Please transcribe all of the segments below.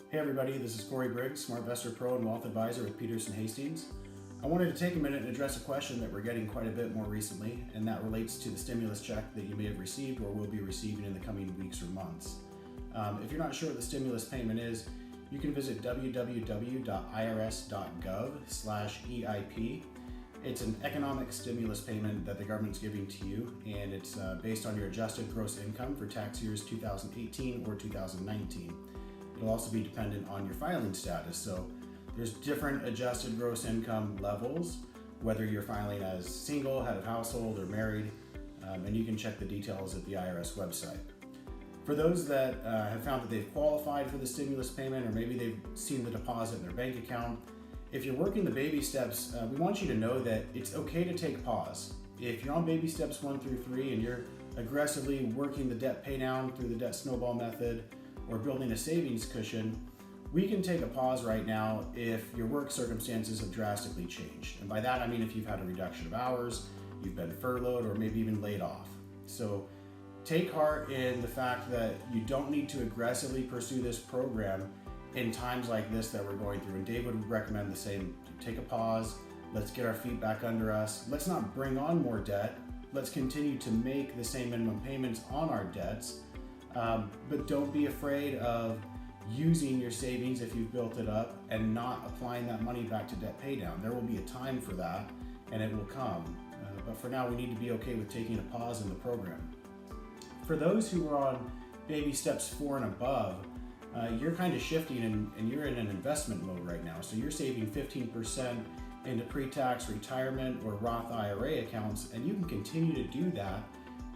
Hey everybody, this is Corey Briggs, SmartVestor Pro and Wealth Advisor with Peterson Hastings. I wanted to take a minute and address a question that we're getting quite a bit more recently, and that relates to the stimulus check that you may have received or will be receiving in the coming weeks or months. If you're not sure what the stimulus payment is, you can visit www.irs.gov/EIP. It's an economic stimulus payment that the government's giving to you, and it's based on your adjusted gross income for tax years 2018 or 2019. It'll also be dependent on your filing status. So there's different adjusted gross income levels, whether you're filing as single, head of household, or married, and you can check the details at the IRS website. For those that have found that they've qualified for the stimulus payment, or maybe they've seen the deposit in their bank account, if you're working the baby steps, we want you to know that it's okay to take pause. If you're on baby steps 1 through 3 and you're aggressively working the debt pay down through the debt snowball method, or building a savings cushion, we can take a pause right now if your work circumstances have drastically changed. And by that I mean if you've had a reduction of hours, you've been furloughed, or maybe even laid off. So take heart in the fact that you don't need to aggressively pursue this program in times like this that we're going through. And Dave would recommend the same. Take a pause, let's get our feet back under us. Let's not bring on more debt. Let's continue to make the same minimum payments on our debts. But don't be afraid of using your savings if you've built it up and not applying that money back to debt pay down. There will be a time for that, and it will come. But for now, we need to be okay with taking a pause in the program. For those who are on baby steps 4 and above, you're kind of shifting and you're in an investment mode right now. So you're saving 15% into pre-tax retirement or Roth IRA accounts, and you can continue to do that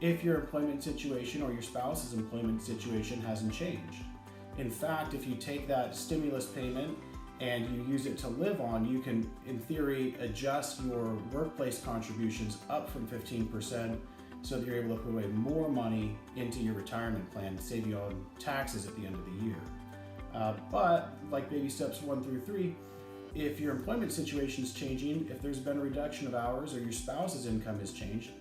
if your employment situation or your spouse's employment situation hasn't changed. In fact, if you take that stimulus payment and you use it to live on, you can, in theory, adjust your workplace contributions up from 15% so that you're able to put away more money into your retirement plan to save you on taxes at the end of the year. But like baby steps 1 through 3, if your employment situation is changing, if there's been a reduction of hours or your spouse's income has changed,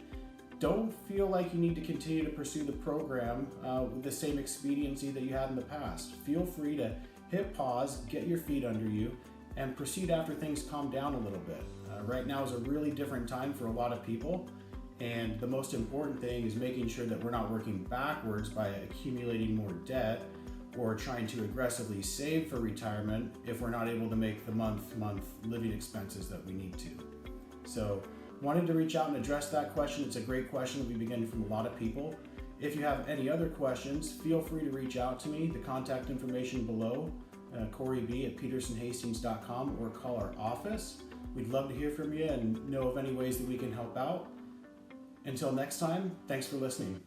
don't feel like you need to continue to pursue the program with the same expediency that you had in the past. Feel free to hit pause, get your feet under you, and proceed after things calm down a little bit. Right now is a really different time for a lot of people, and the most important thing is making sure that we're not working backwards by accumulating more debt or trying to aggressively save for retirement if we're not able to make the month-to-month living expenses that we need to. So wanted to reach out and address that question. It's a great question that we begin from a lot of people. If you have any other questions, feel free to reach out to me. The contact information below, Corey B at petersonhastings.com, or call our office. We'd love to hear from you and know of any ways that we can help out. Until next time, thanks for listening.